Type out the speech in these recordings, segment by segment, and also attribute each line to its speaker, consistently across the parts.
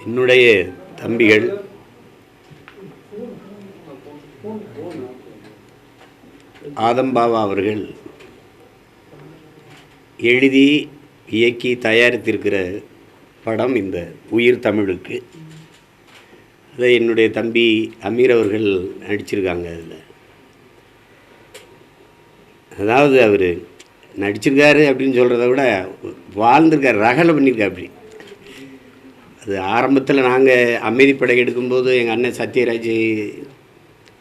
Speaker 1: என்னுடைய தம்பிகள் ஆதம்பாவா அவர்கள் எழுதி இயக்கி தயாரித்திருக்கிற படம் இந்த உயிர் தமிழுக்கு. அதை என்னுடைய தம்பி அமீர் அவர்கள் நடிச்சிருக்காங்க. அதில் அதாவது அவர் நடிச்சிருக்காரு அப்படின்னு சொல்கிறத விட வாழ்ந்திருக்கார், ரகலை பண்ணியிருக்கார். அப்படி அது ஆரம்பத்தில் நாங்கள் அமைதிப்படை எடுக்கும்போது எங்கள் அண்ணன் சத்யராஜ்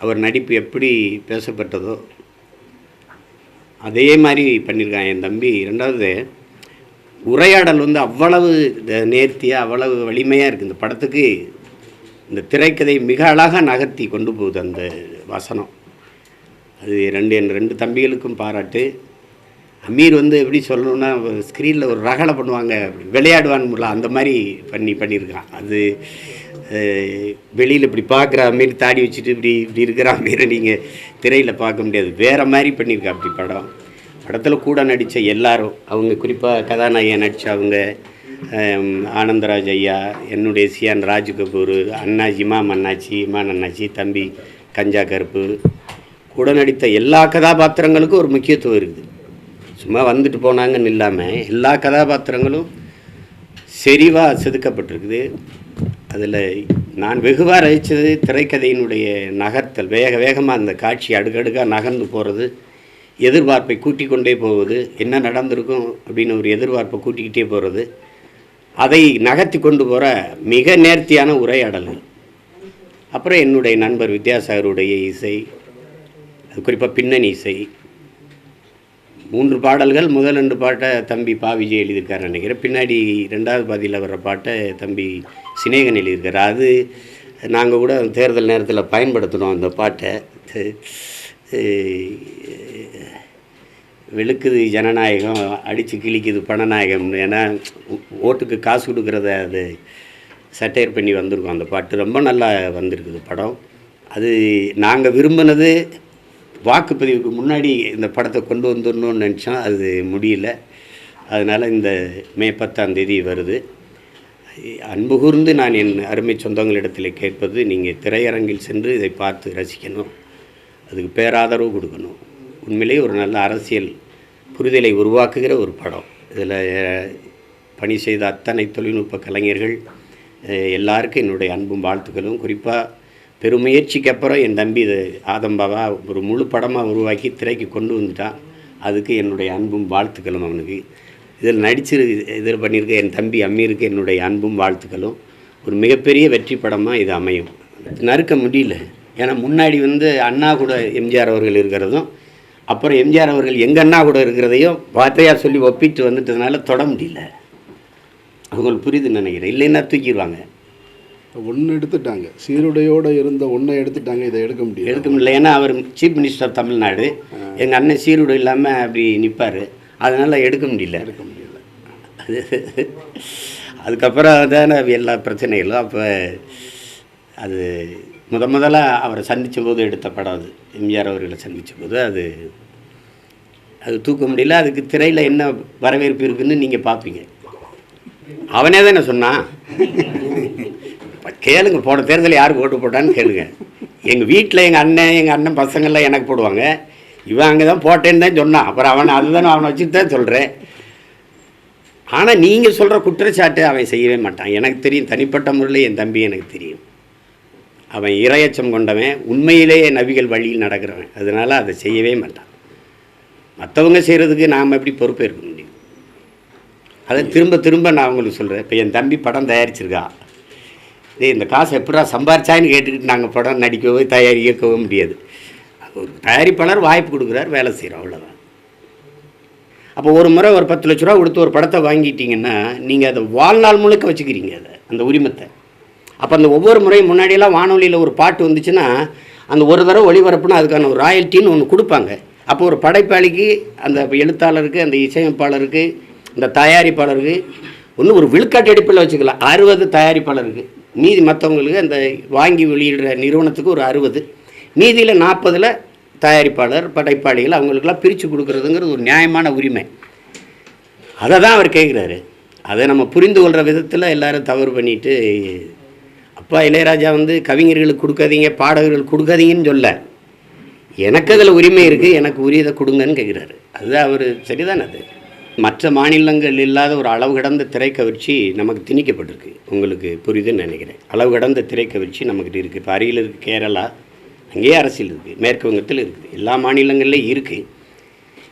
Speaker 1: அவர் நடிப்பு எப்படி பேசப்பட்டதோ அதே மாதிரி பண்ணியிருக்கான் என் தம்பி. ரெண்டாவது உரையாடல் அவ்வளவு நேர்த்தியாக அவ்வளவு வலிமையாக இருக்குது இந்த படத்துக்கு. இந்த திரைக்கதை மிக அழகாக நகர்த்தி கொண்டு போகுது அந்த வசனம். அது என் ரெண்டு தம்பிகளுக்கும் பாராட்டு. அமீர் எப்படி சொல்லணுன்னா ஸ்க்ரீனில் ஒரு ரகலை பண்ணுவாங்க, விளையாடுவான்னு அந்த மாதிரி பண்ணியிருக்கான். அது வெளியில் இப்படி பார்க்குற மாரி தாடி வச்சுட்டு இப்படி இருக்கிற மாரி நீங்கள் திரையில் பார்க்க முடியாது. வேறு மாதிரி பண்ணியிருக்கா அப்படி படத்தில் கூட நடித்த எல்லாரும், அவங்க குறிப்பாக கதாநாயகன் நடித்த அவங்க ஆனந்தராஜ் ஐயா, என்னுடைய சியான் ராஜ் கபூர், அண்ணாச்சி இமான் அண்ணாச்சி, தம்பி கஞ்சா கருப்பு, கூட நடித்த எல்லா கதாபாத்திரங்களுக்கும் ஒரு முக்கியத்துவம் இருக்குது. சும்மா வந்துட்டு போனாங்கன்னு இல்லாமல் எல்லா கதாபாத்திரங்களும் செறிவாக செதுக்கப்பட்டிருக்குது. அதில் நான் வெகுவாக ரசித்தது திரைக்கதையினுடைய நகர்த்தல். வேகமாக அந்த காட்சி அடுக்கடுக்காக நகர்ந்து போகிறது, எதிர்பார்ப்பை கூட்டிக் கொண்டே போவது, என்ன நடந்திருக்கும் அப்படின்னு ஒரு எதிர்பார்ப்பை கூட்டிக்கிட்டே போகிறது, அதை நகர்த்தி கொண்டு போகிற மிக நேர்த்தியான உரையாடல்கள். அப்புறம் என்னுடைய நண்பர் வித்யாசாகருடைய இசை, அது குறிப்பாக பின்னணி இசை. 3 பாடல்கள், முதல் 2 பாட்டை தம்பி பா விஜய் எழுதியிருக்காரு நினைக்கிறேன். பின்னாடி 2வது பாதியில் வர்ற பாட்டை தம்பி சினேகன் எழுதியிருக்காரு. அது நாங்கள் கூட தேர்தல் நேரத்தில் பயன்படுத்தினோம் அந்த பாட்டை. வெளுக்குது ஜனநாயகம், அடித்து கிழிக்குது பணநாயகம், ஏன்னா ஓட்டுக்கு காசு கொடுக்குறத அது சட்டையர் பண்ணி வந்திருக்கோம். அந்த பாட்டு ரொம்ப நல்லா வந்திருக்குது படம். அது நாங்கள் விரும்பினது வாக்குப்பதிவுக்கு முன்னாடி இந்த படத்தை கொண்டு வந்துடணும்னு நினச்சோம், அது முடியல. அதனால் இந்த மே 10ஆம் தேதி வருது. அன்பு கூர்ந்து நான் என் அருமை சொந்தங்களிடத்தில் கேட்பது, நீங்கள் திரையரங்கில் சென்று இதை பார்த்து ரசிக்கணும், அதுக்கு பேராதரவு கொடுக்கணும். உண்மையிலேயே ஒரு நல்ல அரசியல் புரிதலை உருவாக்குகிற ஒரு படம். இதில் பணி செய்த அத்தனை தொழில்நுட்ப கலைஞர்கள் எல்லாருக்கும் என்னுடைய அன்பும் வாழ்த்துக்களும். குறிப்பாக பெருமுயற்சிக்கு அப்புறம் என் தம்பி இது ஆதம்பாவா ஒரு முழு படமாக உருவாக்கி திரைக்கு கொண்டு வந்துட்டான். அதுக்கு என்னுடைய அன்பும் வாழ்த்துக்களும். அவனுக்கு இதில் பண்ணியிருக்க என் தம்பி அம்மீருக்கு என்னுடைய அன்பும் வாழ்த்துக்களும். ஒரு மிகப்பெரிய வெற்றி படமாக இது அமையும். நறுக்க முடியல, ஏன்னா முன்னாடி அண்ணா கூட எம்ஜிஆர் அவர்கள் இருக்கிறதும், அப்புறம் எம்ஜிஆர் அவர்கள் எங்கள் அண்ணா கூட இருக்கிறதையும் வார்த்தையாக சொல்லி ஒப்பிட்டு வந்துட்டதுனால தொட முடியல. அவங்களுக்கு புரியுதுன்னு நினைக்கிறேன், இல்லைன்னா தூக்கிடுவாங்க.
Speaker 2: ஒன்று எடுத்துட்டாங்க, சீருடையோடு இருந்த ஒன்றை எடுத்துட்டாங்க, இதை எடுக்க
Speaker 1: முடியல. ஏன்னா அவர் சீஃப் மினிஸ்டர் தமிழ்நாடு, எங்கள் அண்ணன் சீருடை இல்லாமல் அப்படி நிற்பார், அதனால் எடுக்க முடியல. அதுக்கப்புறம் தானே எல்லா பிரச்சனைகளும். அப்போ அது முதலாக அவரை சந்தித்த போது எடுத்த படம் அது, எம்ஜிஆர் அவர்களை சந்தித்த போது அது தூக்க முடியல. அதுக்கு திரையில் என்ன வரவேற்பு இருக்குதுன்னு நீங்கள் பார்ப்பீங்க. அவனே தானே சொன்னான், கேளுங்க, போன தேர்தலில் யாருக்கு ஓட்டு போட்டான்னு கேளுங்க. எங்கள் வீட்டில் எங்கள் அண்ணன் பசங்கள்லாம் எனக்கு போடுவாங்க, இவன் அங்கே தான் போட்டேன்னு தான் சொன்னான். அப்புறம் அவனை வச்சுட்டு தான் சொல்கிறேன். ஆனால் நீங்கள் சொல்கிற குற்றச்சாட்டு அவன் செய்யவே மாட்டான். எனக்கு தெரியும், தனிப்பட்ட முறையில் என் தம்பி எனக்கு தெரியும். அவன் இரையச்சம் கொண்டவன், உண்மையிலேயே நபிகள் வழியில் நடக்கிறவன். அதனால் அதை செய்யவே மாட்டான். மற்றவங்க செய்கிறதுக்கு நாம் எப்படி பொறுப்பேற்க முடியும்? அதை திரும்ப நான் அவங்களுக்கு சொல்கிறேன். இப்போ என் தம்பி படம் தயாரிச்சிருக்கான், இந்த காசை எப்படா சம்பாரிச்சான்னு கேட்டுக்கிட்டு நாங்கள் படம் நடிக்கவோ இயக்கவோ முடியாது. ஒரு தயாரிப்பாளர் வாய்ப்பு கொடுக்குறார், வேலை செய்கிறோம், அவ்வளோதான். அப்போ ஒரு முறை ஒரு 10 லட்ச ரூபா கொடுத்து ஒரு படத்தை வாங்கிட்டீங்கன்னா நீங்கள் அதை வாழ்நாள் முழுக்க வச்சுக்கிறீங்க, அந்த உரிமத்தை. அப்போ அந்த ஒவ்வொரு முறையும் முன்னாடியெல்லாம் வானொலியில் ஒரு பாட்டு வந்துச்சுன்னா அந்த ஒரு தடவை ஒளிபரப்புனா அதுக்கான ஒரு ராயல்ட்டின்னு ஒன்று கொடுப்பாங்க. அப்போ ஒரு படைப்பாளிக்கு, அந்த எழுத்தாளருக்கு, அந்த இசையமைப்பாளருக்கு, இந்த தயாரிப்பாளருக்கு ஒரு விழுக்காட்டு அடிப்பில் வச்சுக்கலாம். 60 தயாரிப்பாளருக்கு, மீதி மற்றவங்களுக்கு அந்த வாங்கி வெளியிடுற நிறுவனத்துக்கு ஒரு 60, மீதியில் 40 தயாரிப்பாளர் படைப்பாளிகள் அவங்களுக்கெல்லாம் பிரித்து கொடுக்குறதுங்கிறது ஒரு நியாயமான உரிமை. அதை தான் அவர் கேட்குறாரு. அதை நம்ம புரிந்து கொள்கிற விதத்தில் எல்லாரும் தவறு பண்ணிட்டு, அப்பா இளையராஜா வந்து கவிஞர்களுக்கு கொடுக்காதீங்க, பாடகர்களுக்கு கொடுக்காதீங்கன்னு சொல்ல, எனக்கு அதில் உரிமை இருக்குது, எனக்கு உரியதை கொடுங்கன்னு கேட்குறாரு. அதுதான் அவர் சரிதானே. அது மற்ற மாநிலங்கள் இல்லாத ஒரு அளவு கடந்த திரைக்கவர்ச்சி நமக்கு திணிக்கப்பட்டிருக்கு. உங்களுக்கு புரியுதுன்னு நினைக்கிறேன். அளவு கடந்த திரைக்கவர்ச்சி நமக்கிட்ட இருக்குது. இப்போ அருகில் இருக்குது கேரளா, அங்கேயே அரசியல் இருக்குது, மேற்கு வங்கத்தில் இருக்குது, எல்லா மாநிலங்கள்லேயும் இருக்குது,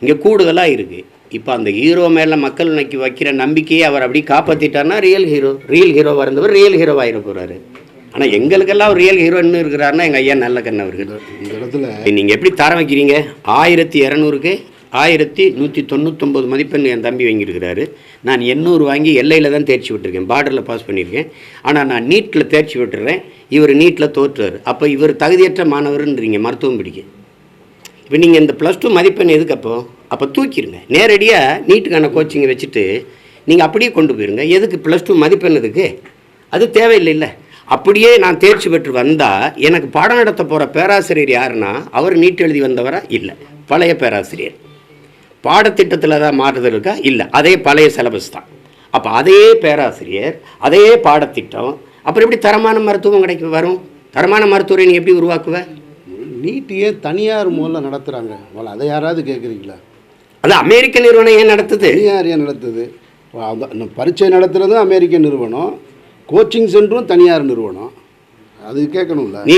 Speaker 1: இங்கே கூடுதலாக இருக்குது. இப்போ அந்த ஹீரோ மேலே மக்கள் இன்னைக்கு வைக்கிற நம்பிக்கையை அவர் அப்படி காப்பாற்றிட்டார்னா ரியல் ஹீரோவாக இருந்தவர் ரியல் ஹீரோவாகிட போகிறாரு. ஆனால் எங்களுக்கெல்லாம் ஒரு ரியல் ஹீரோ இன்னும் இருக்கிறாருன்னா எங்கள் ஐயா நல்லக்கண்ணு அவர்கள்.
Speaker 2: இந்த இடத்துல
Speaker 1: நீங்கள் எப்படி தரம் வைக்கிறீங்க? 1200க்கு 1199 மதிப்பெண் என் தம்பி வாங்கியிருக்கிறாரு. நான் 800 வாங்கி எல்லையில் தான் தேர்ச்சி விட்டுருக்கேன், பார்டரில் பாஸ் பண்ணியிருக்கேன். ஆனால் நான் நீட்டில் தேர்ச்சி விட்டுறேன், இவர் நீட்டில் தோற்றுறாரு. அப்போ இவர் தகுதியற்ற மாணவர்ன்றீங்க மருத்துவம் படிக்க. இப்போ நீங்கள் இந்த +2 மதிப்பெண் எதுக்கு அப்போ தூக்கிடுங்க. நேரடியாக நீட்டுக்கான கோச்சிங்கை வச்சுட்டு நீங்கள் அப்படியே கொண்டு போயிருங்க. எதுக்கு +2 மதிப்பெண் எதுக்கு? அது தேவையில்லை. அப்படியே நான் தேர்ச்சி பெற்று வந்தால் எனக்கு பாடம் நடத்த போகிற பேராசிரியர் யாருன்னா அவர் நீட் எழுதி வந்தவரா? இல்லை, பழைய பேராசிரியர். பாடத்திட்டத்தில் தான் மாறுதல் இருக்கா? இல்லை, அதே பழைய சிலபஸ் தான். அப்போ அதே பேராசிரியர், அதே பாடத்திட்டம், அப்புறம் எப்படி தரமான மருத்துவம் வரும்? தரமான மருத்துவரை நீ எப்படி உருவாக்குவ?
Speaker 2: நீட்டியே தனியார் முதல்ல நடத்துகிறாங்க, அதை யாராவது கேட்குறீங்களா?
Speaker 1: அது அமெரிக்க நிறுவனம் ஏன் நடத்துது?
Speaker 2: தனியார் ஏன் நடத்துது? பரீட்சை நடத்துகிறதும் அமெரிக்க நிறுவனம், கோச்சிங் சென்டரும் தனியார் நிறுவனம். அது கேட்கணும்ல.
Speaker 1: நீ